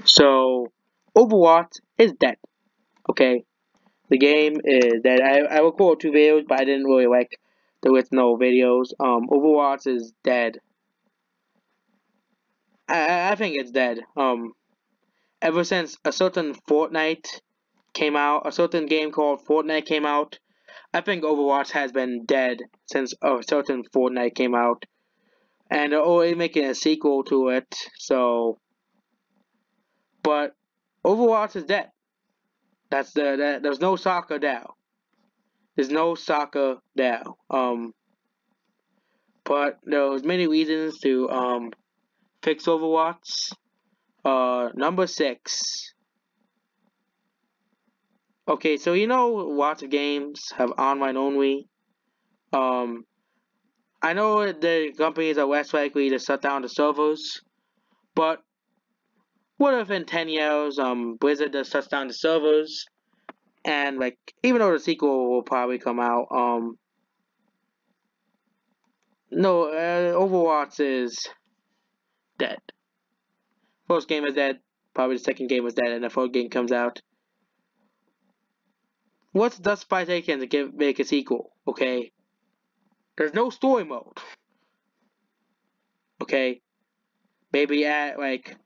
So, Overwatch is dead. Okay, the game is dead. I recorded 2 videos, but I didn't really like there was no videos. Overwatch is dead. I think it's dead. Ever since a certain Fortnite came out, a certain game called Fortnite came out, I think Overwatch has been dead since a certain Fortnite came out, and they're already making a sequel to it. So, but Overwatch is dead. There's no soccer now. There's no soccer now. But there was many reasons to fix Overwatch. Number 6. Okay, so lots of games have online only. Um, I know the companies are less likely to shut down the servers, but what if in 10 years, Blizzard just shuts down the servers, and like, even though the sequel will probably come out, no, Overwatch is dead. First game is dead, probably the second game is dead, and the third game comes out. What's Dust by taking to make a sequel? Okay, there's no story mode. Okay, maybe add like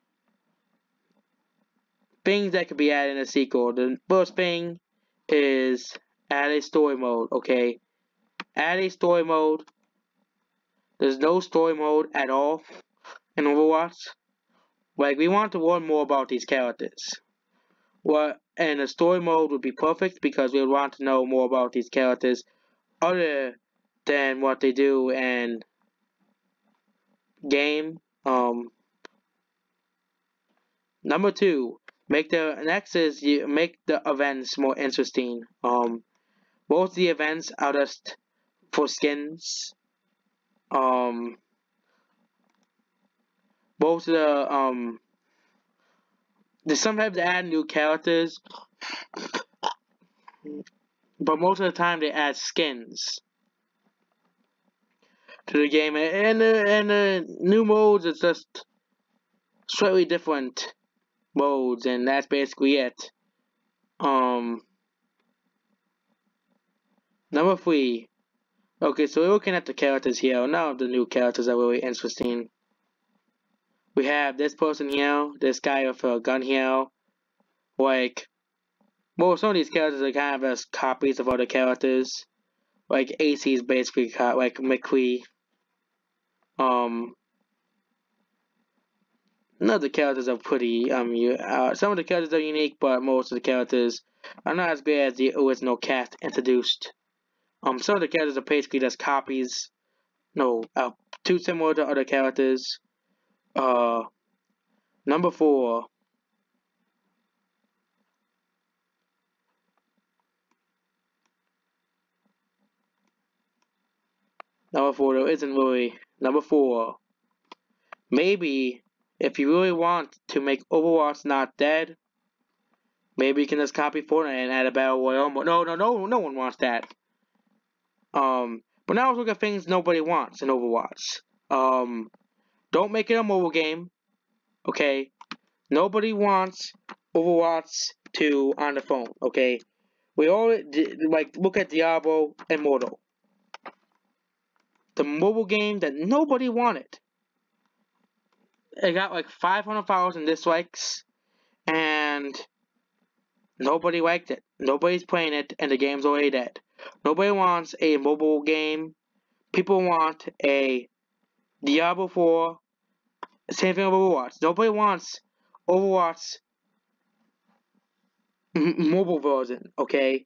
things that could be added in a sequel. The first thing is add a story mode. Okay, add a story mode. There's no story mode at all in Overwatch. Like, we want to learn more about these characters. And a story mode would be perfect because we would want to know more about these characters other than what they do in game. Number 2, make the next is you make the events more interesting. Most of the events are just for skins. Most of they sometimes add new characters, but most of the time they add skins to the game, and the new modes is just slightly different modes, and that's basically it. Number 3. Okay, so we're looking at the characters here. None of the new characters are really interesting. We have this person here, this guy with a gun here. Like, well, some of these characters are kind of as copies of other characters. Like, AC is basically like McCree. None of the characters are pretty. Some of the characters are unique, but most of the characters are not as good as the original cast introduced. Some of the characters are basically just copies. No, too similar to other characters. Number 4. Number 4, there isn't really. Number 4. Maybe, if you really want to make Overwatch not dead, maybe you can just copy Fortnite and add a battle royale mode. No one wants that. But now let's look at things nobody wants in Overwatch. Don't make it a mobile game. Okay, nobody wants Overwatch 2 on the phone. Okay, we all like look at Diablo Immortal, the mobile game that nobody wanted. It got like 500,000 dislikes, and nobody liked it. Nobody's playing it, and the game's already dead. Nobody wants a mobile game. People want a Diablo 4. Same thing with Overwatch. Nobody wants Overwatch mobile version, okay?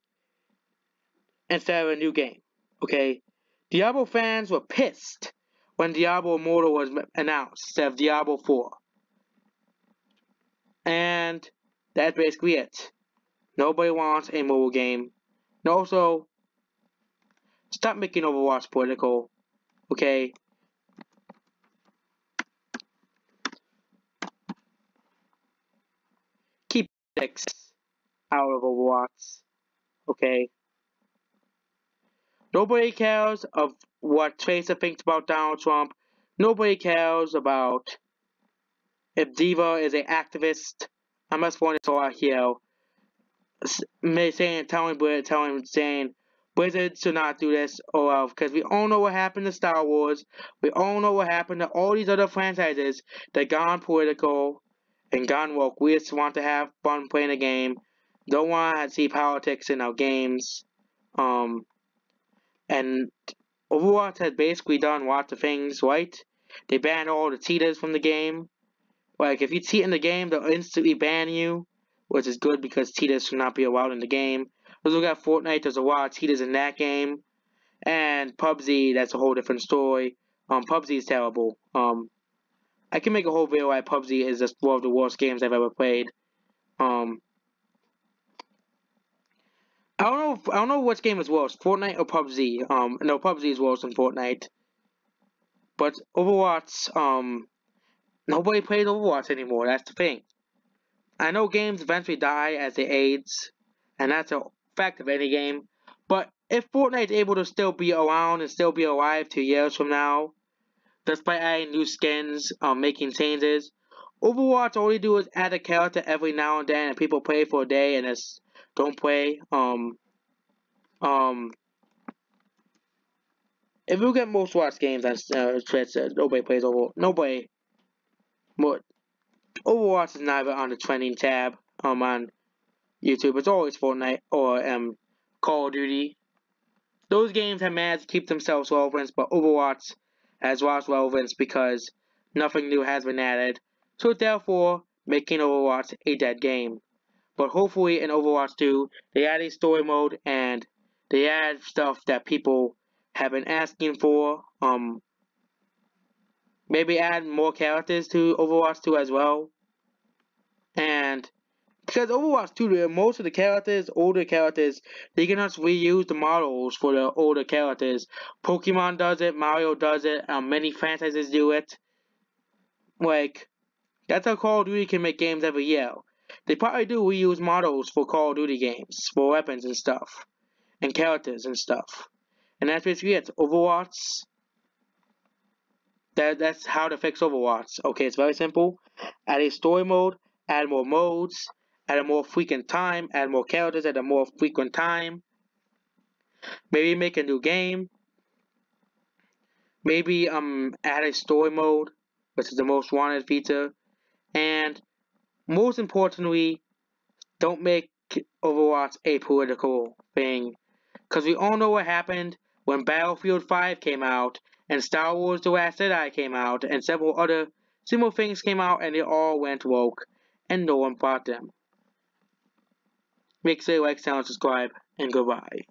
Instead of a new game, okay? Diablo fans were pissed when Diablo Immortal was announced instead of Diablo 4. And that's basically it. Nobody wants a mobile game. And also, stop making Overwatch political, okay? Keep politics out of Overwatch, okay? Nobody cares of what Tracer thinks about Donald Trump. Nobody cares about if Diva is an activist. I'm not spoiling this all out here. Saying Blizzard should not do this, or because we all know what happened to Star Wars. We all know what happened to all these other franchises that gone political and gone woke. We just want to have fun playing a game. Don't want to see politics in our games. And Overwatch has basically done lots of things, right? They banned all the cheaters from the game. Like, if you cheat in the game, they'll instantly ban you, which is good because cheaters should not be allowed in the game. Let's look at Fortnite, there's a lot of cheaters in that game. And PUBG, that's a whole different story. PUBG is terrible. I can make a whole video why PUBG is just one of the worst games I've ever played. I don't know which game is worse, Fortnite or PUBG. No, PUBG is worse than Fortnite. But Overwatch, nobody plays Overwatch anymore, that's the thing. I know games eventually die as they age, and that's a fact of any game. But if Fortnite is able to still be around and still be alive 2 years from now, despite adding new skins, making changes, Overwatch all you do is add a character every now and then, and people play for a day and just don't play. If you look at most Overwatch games on Twitch, nobody plays Overwatch. Nobody. But Overwatch is never on the trending tab on YouTube. It's always Fortnite or Call of Duty. Those games have managed to keep themselves relevant, but Overwatch has lost relevance because nothing new has been added. So therefore, making Overwatch a dead game. But hopefully in Overwatch 2, they add a story mode and they add stuff that people have been asking for. Maybe add more characters to Overwatch 2 as well. And because Overwatch 2, most of the characters, older characters, they can just reuse the models for the older characters. Pokemon does it, Mario does it, many franchises do it. Like, that's how Call of Duty can make games every year. They probably do reuse models for Call of Duty games, for weapons and stuff, and characters and stuff. And that's basically it. Overwatch, that's how to fix Overwatch. Okay, it's very simple. Add a story mode, add more modes, at a more frequent time, add more characters at a more frequent time. Maybe make a new game. Maybe add a story mode, which is the most wanted feature. And most importantly, don't make Overwatch a political thing. Because we all know what happened when Battlefield 5 came out, and Star Wars The Last Jedi came out, and several other similar things came out, and they all went woke, and no one bought them. Make sure you like, sound, subscribe, and goodbye.